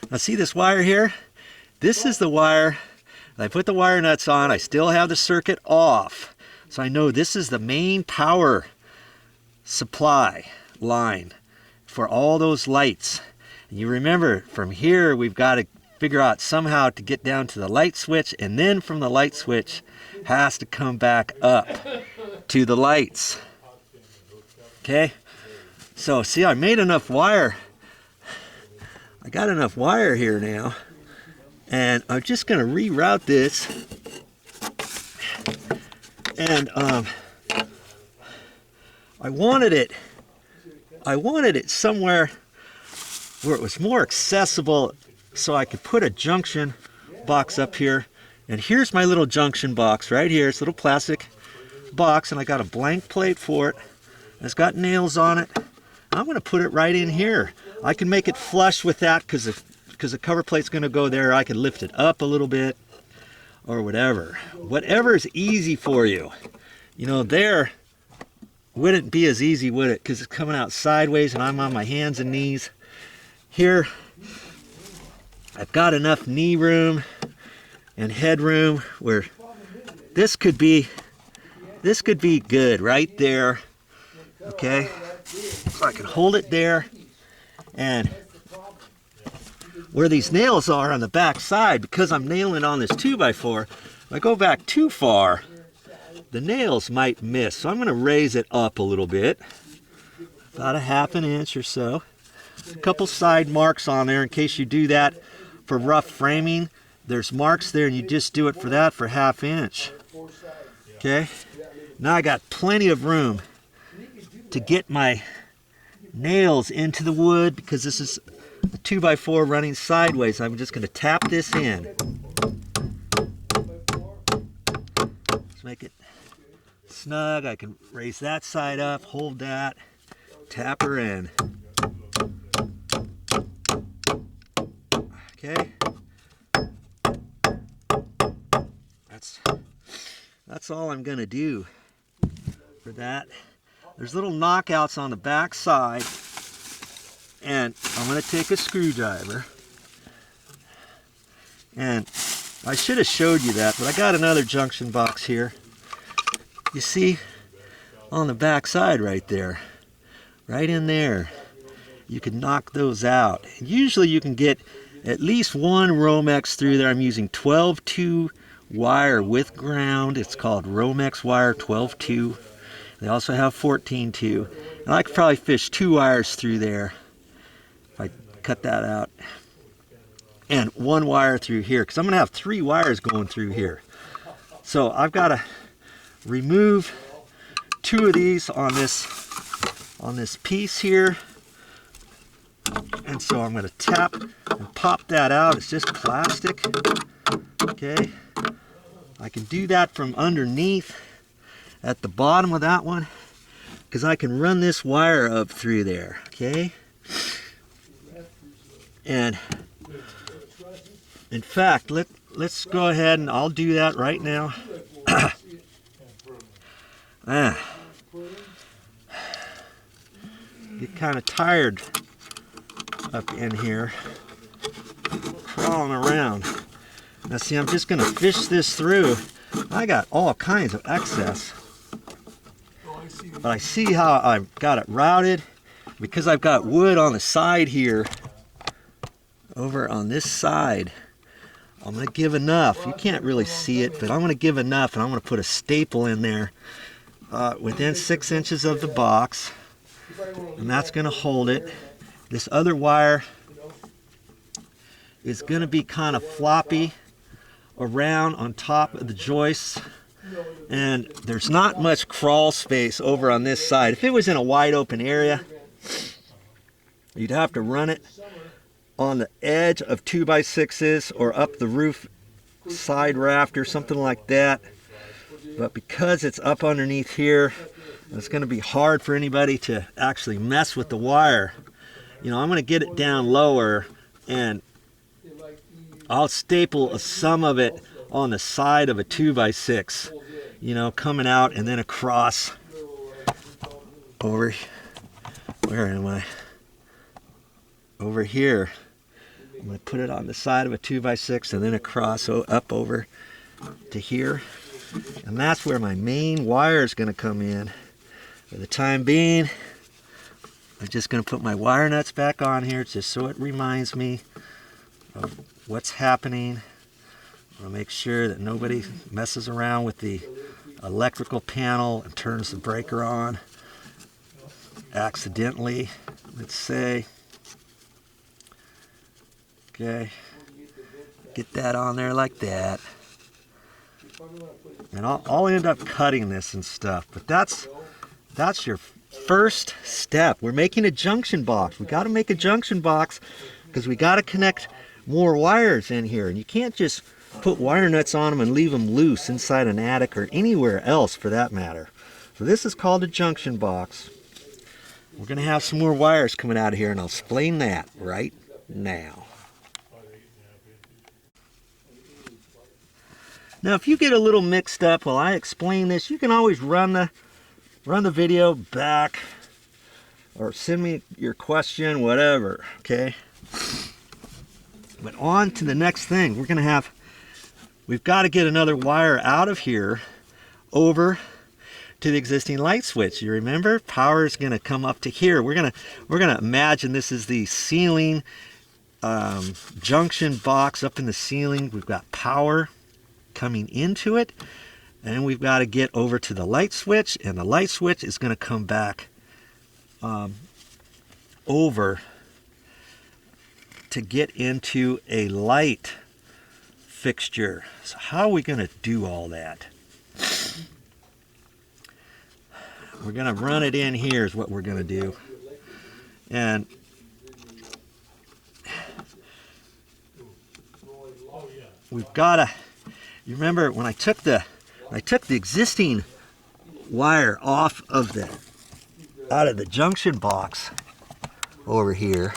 Now see this wire here? This is the wire. I put the wire nuts on. I still have the circuit off. So I know this is the main power supply line for all those lights. And you remember, from here we've got to figure out somehow to get down to the light switch, and then from the light switch has to come back up to the lights. Okay? So see, I made enough wire. I got enough wire here now. And I'm just going to reroute this. And I wanted it somewhere where it was more accessible, so I could put a junction box up here. And here's my little junction box right here. It's a little plastic box, and I got a blank plate for it. It's got nails on it. I'm going to put it right in here. I can make it flush with that because the cover plate's going to go there. I can lift it up a little bit or whatever. Whatever is easy for you. You know, there wouldn't be as easy, would it? Because it's coming out sideways and I'm on my hands and knees. Here, I've got enough knee room and head room where this could be good right there. Okay, so I can hold it there, and where these nails are on the back side, because I'm nailing on this 2x4, if I go back too far, the nails might miss. So I'm going to raise it up a little bit, about a ½ inch or so. A couple side marks on there in case you do that for rough framing. There's marks there, and you just do it for that for ½ inch. Okay, now I got plenty of room to get my nails into the wood, because this is a 2x4 running sideways. I'm just going to tap this in. Let's make it snug. I can raise that side up, hold that, tap her in. Okay. That's all I'm going to do for that. There's little knockouts on the back side, and I'm going to take a screwdriver, and I should have showed you that, but I got another junction box here. You see on the back side right there, right in there, you can knock those out. Usually you can get at least one Romex through there. I'm using 12-2 wire with ground. It's called Romex wire 12-2. They also have 14-2. And I could probably fish 2 wires through there if I cut that out. And 1 wire through here, because I'm going to have 3 wires going through here. So I've got to remove 2 of these on this piece here. And so I'm going to tap and pop that out. It's just plastic. Okay. I can do that from underneath at the bottom of that one, because I can run this wire up through there. Okay. And in fact, let's go ahead and I'll do that right now. Get kind of tired up in here, crawling around. Now see, I'm just going to fish this through. I got all kinds of excess, but I see how I've got it routed, because I've got wood on the side here. Over on this side, I'm going to give enough. You can't really see it, but I'm going to give enough, and I'm going to put a staple in there within 6 inches of the box, and that's going to hold it. This other wire is going to be kind of floppy around on top of the joists, and there's not much crawl space over on this side. If it was in a wide open area, you'd have to run it on the edge of 2x6s or up the roof side raft or something like that. But because it's up underneath here, it's going to be hard for anybody to actually mess with the wire. You know, I'm going to get it down lower, and I'll staple some of it on the side of a 2x6, you know, coming out and then across over, where am I? Over here. I'm going to put it on the side of a 2x6 and then across up over to here. And that's where my main wire is going to come in. For the time being, I'm just going to put my wire nuts back on here just so it reminds me of what's happening. I'll make sure that nobody messes around with the electrical panel and turns the breaker on accidentally, let's say. Okay, get that on there like that. And I'll end up cutting this and stuff, but that's your first step. We're making a junction box. We got to make a junction box because we got to connect more wires in here, and you can't just put wire nuts on them and leave them loose inside an attic or anywhere else for that matter. So this is called a junction box. We're going to have some more wires coming out of here, and I'll explain that right now. Now if you get a little mixed up while I explain this, you can always run the video back or send me your question, whatever, okay? But on to the next thing. We've got to get another wire out of here over to the existing light switch. You remember, power is going to come up to here. We're gonna imagine this is the ceiling junction box up in the ceiling. We've got power coming into it, and we've got to get over to the light switch, and the light switch is going to come back over to get into a light fixture. So how are we going to do all that? We're going to run it in here is what we're going to do. And we've got to, you remember when I took the existing wire off of out of the junction box over here.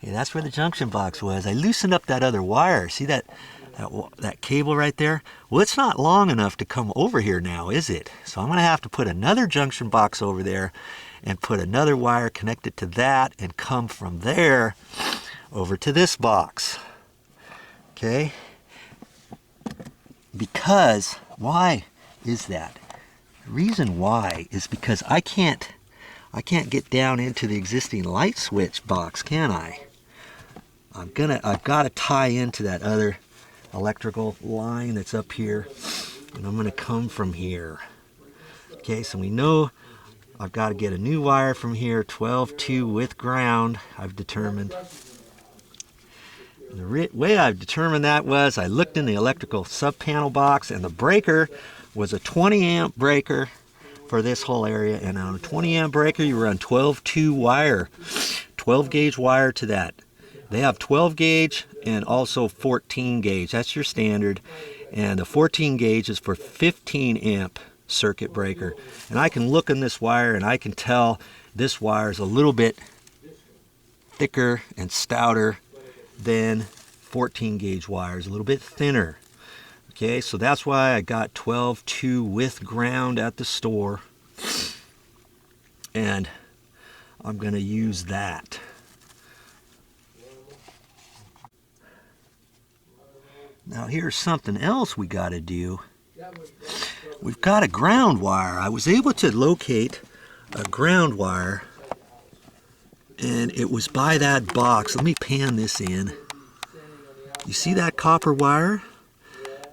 Yeah, that's where the junction box was. I loosened up that other wire. See that cable right there? Well, it's not long enough to come over here now, is it? So I'm going to have to put another junction box over there and put another wire connected to that and come from there over to this box. Okay? Because, why is that? The reason why is because I can't get down into the existing light switch box, can I? I've got to tie into that other electrical line that's up here, and I'm going to come from here. Okay, so we know I've got to get a new wire from here, 12-2 with ground, I've determined. And the way I've determined that was I looked in the electrical sub-panel box, and the breaker was a 20 amp breaker for this whole area, and on a 20 amp breaker you run 12-2 wire, 12 gauge wire to that. They have 12 gauge and also 14 gauge. That's your standard. And the 14 gauge is for 15 amp circuit breaker. And I can look in this wire and I can tell this wire is a little bit thicker and stouter than 14 gauge wires, a little bit thinner. Okay, so that's why I got 12-2 with ground at the store. And I'm going to use that. Now here's something else we got to do. We've got a ground wire. I was able to locate a ground wire, and it was by that box. Let me pan this in. You see that copper wire?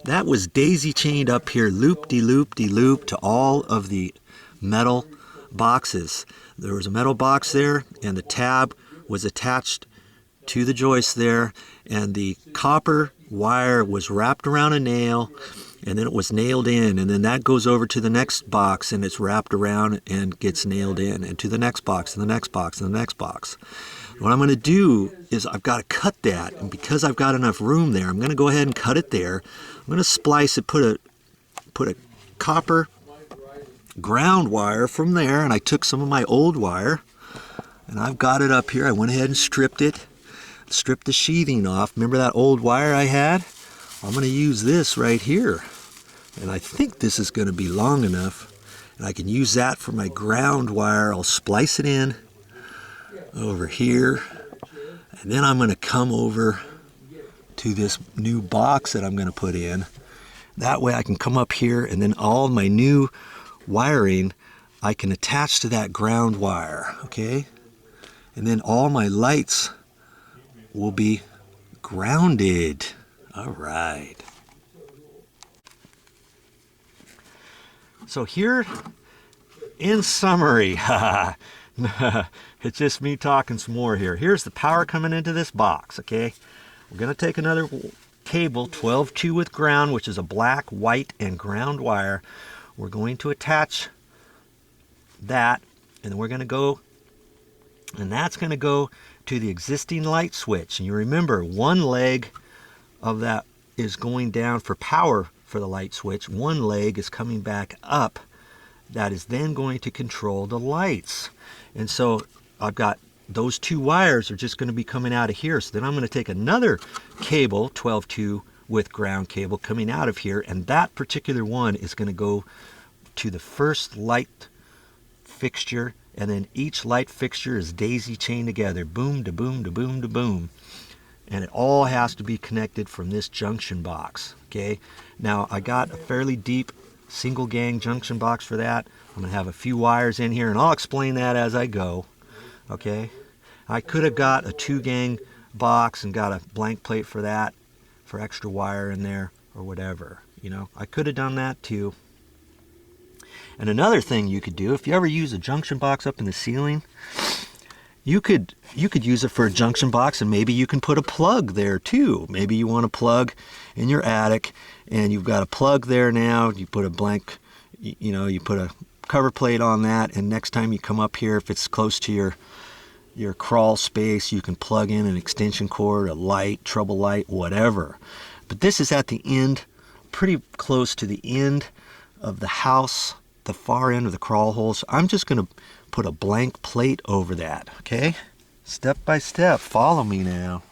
That was daisy chained up here, loop-de-loop-de-loop to all of the metal boxes. There was a metal box there, and the tab was attached to the joist there, and the copper wire was wrapped around a nail, and then it was nailed in, and then that goes over to the next box, and it's wrapped around and gets nailed in, and to the next box, and the next box, and the next box. What I'm going to do is I've got to cut that, and because I've got enough room there, I'm going to go ahead and cut it there. I'm going to splice it, put a copper ground wire from there, and I took some of my old wire, and I've got it up here. I went ahead and stripped it. Strip the sheathing off. Remember that old wire I had? I'm going to use this right here, and I think this is going to be long enough, and I can use that for my ground wire. I'll splice it in over here, And then I'm going to come over to this new box that I'm going to put in. That way I can come up here, and then all my new wiring I can attach to that ground wire, okay? And then all my lights will be grounded. All right. So here, in summary, it's just me talking some more here. Here's the power coming into this box, okay? We're going to take another cable, 12-2 with ground, which is a black, white, and ground wire. We're going to attach that, and we're going to go, and that's going to go to the existing light switch. And you remember, one leg of that is going down for power for the light switch. One leg is coming back up. That is then going to control the lights. And so I've got those two wires are just going to be coming out of here. So then I'm going to take another cable, 12-2 with ground cable, coming out of here, and that particular one is going to go to the first light fixture, and then each light fixture is daisy chained together, boom to boom to boom to boom, and it all has to be connected from this junction box. Okay, now I got a fairly deep single gang junction box for that. I'm going to have a few wires in here, and I'll explain that as I go. Okay, I could have got a 2-gang box and got a blank plate for that, for extra wire in there or whatever. You know, I could have done that too. And another thing you could do, if you ever use a junction box up in the ceiling, you could use it for a junction box, and maybe you can put a plug there too. Maybe you want a plug in your attic, and you've got a plug there now. You put a blank, you put a cover plate on that, and next time you come up here, if it's close to your crawl space, you can plug in an extension cord, a light, trouble light, whatever. But this is at the end, pretty close to the end of the house, the far end of the crawl hole. So I'm just going to put a blank plate over that, okay? Step by step, follow me now.